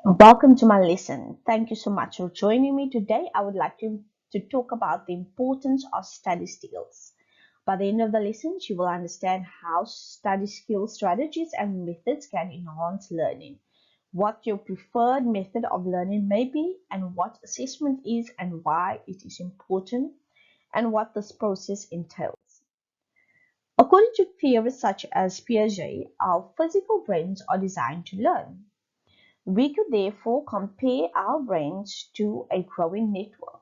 Welcome to my lesson. Thank you so much for joining me today. I would like to talk about the importance of study skills. By the end of the lesson, you will understand how study skill strategies and methods can enhance learning, what your preferred method of learning may be, and what assessment is and why it is important, and what this process entails. According to theories such as Piaget, our physical brains are designed to learn. We could therefore compare our brains to a growing network.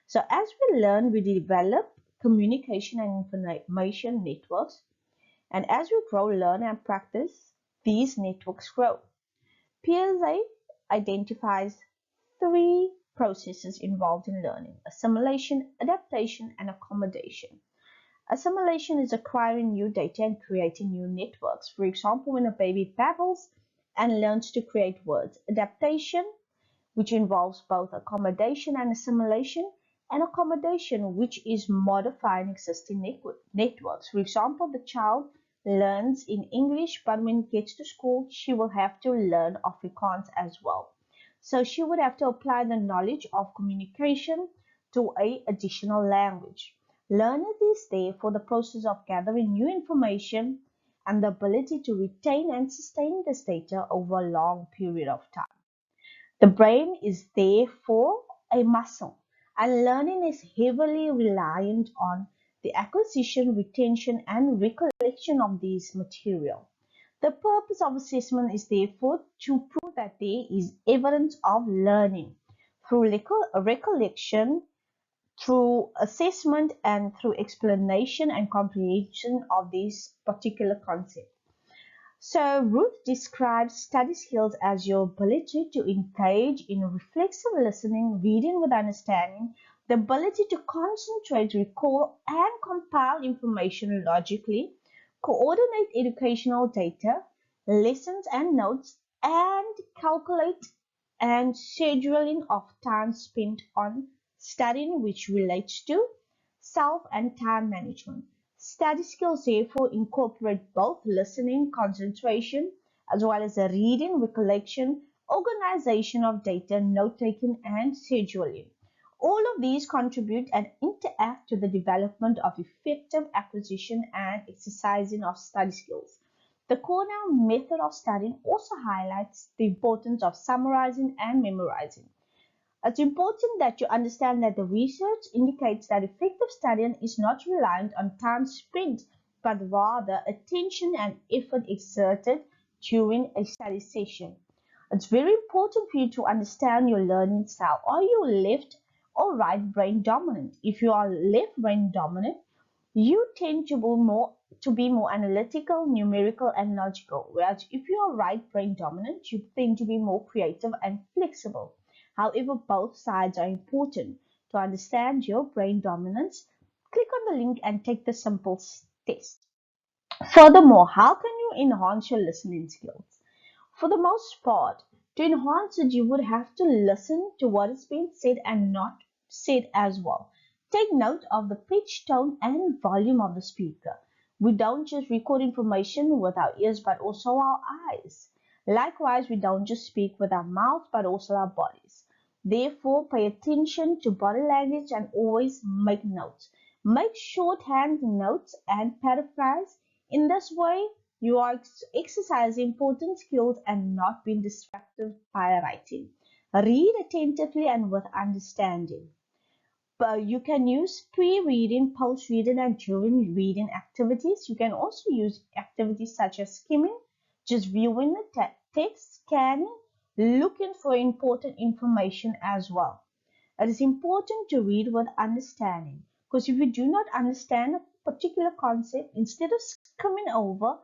So as we learn, we develop communication and information networks. And as we grow, learn, and practice, these networks grow. PSA identifies three processes involved in learning: assimilation, adaptation, and accommodation. Assimilation is acquiring new data and creating new networks. For example, when a baby babbles and learns to create words. Adaptation, which involves both accommodation and assimilation, and accommodation, which is modifying existing networks. For example, the child learns in English, but when it gets to school, she will have to learn Afrikaans as well. So she would have to apply the knowledge of communication to a additional language. Learning is there for the process of gathering new information and the ability to retain and sustain this data over a long period of time. The brain is therefore a muscle, and learning is heavily reliant on the acquisition, retention, and recollection of this material. The purpose of assessment is therefore to prove that there is evidence of learning through recollection, through assessment, and through explanation and comprehension of this particular concept. So Ruth describes study skills as your ability to engage in reflexive listening, reading with understanding, the ability to concentrate, recall, and compile information logically, coordinate educational data, lessons and notes, and calculate and scheduling of time spent on studying, which relates to self and time management. Study skills therefore incorporate both listening, concentration, as well as a reading, recollection, organization of data, note-taking, and scheduling. All of these contribute and interact to the development of effective acquisition and exercising of study skills. The Cornell method of studying also highlights the importance of summarizing and memorizing. It's important that you understand that the research indicates that effective studying is not reliant on time spent, but rather attention and effort exerted during a study session. It's very important for you to understand your learning style. Are you left or right brain dominant? If you are left brain dominant, you tend to be more analytical, numerical, and logical. Whereas if you are right brain dominant, you tend to be more creative and flexible. However, both sides are important. To understand your brain dominance, click on the link and take the simple test. Furthermore, how can you enhance your listening skills? For the most part, to enhance it, you would have to listen to what is being said and not said as well. Take note of the pitch, tone, and volume of the speaker. We don't just record information with our ears but also our eyes. Likewise, we don't just speak with our mouth but also our bodies. Therefore, pay attention to body language and always make notes. Make shorthand notes and paraphrase. In this way, you are exercising important skills and not being distracted by writing. Read attentively and with understanding. You can use pre-reading, post-reading, and during reading activities. You can also use activities such as skimming, just viewing the text, scanning, looking for important information as well. It is important to read with understanding, because if you do not understand a particular concept, instead of skimming over,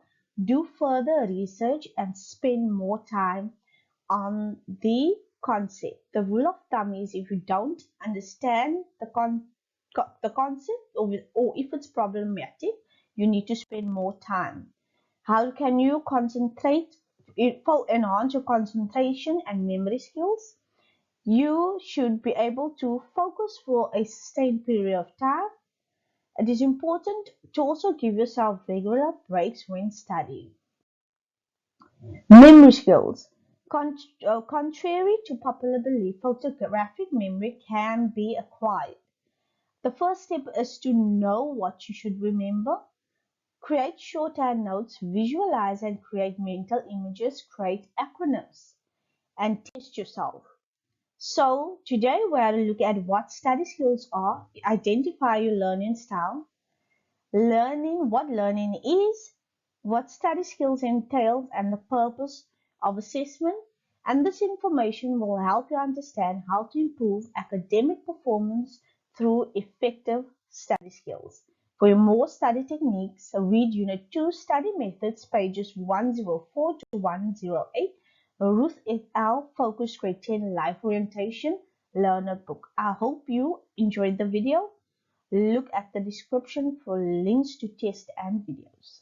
do further research and spend more time on the concept. The rule of thumb is if you don't understand the concept, or if it's problematic, you need to spend more time. How can you concentrate, enhance your concentration and memory skills? You should be able to focus for a sustained period of time. It is important to also give yourself regular breaks when studying. Memory skills. Contrary to popular belief, photographic memory can be acquired. The first step is to know what you should remember. Create shorthand notes, visualize and create mental images, create acronyms, and test yourself. So today we're going to look at what study skills are, identify your learning style, what learning is, what study skills entails, and the purpose of assessment. And this information will help you understand how to improve academic performance through effective study skills. For more study techniques, read Unit 2 Study Methods, pages 104 to 108, Ruth et al. Focus Grade 10 Life Orientation Learner Book. I hope you enjoyed the video. Look at the description for links to tests and videos.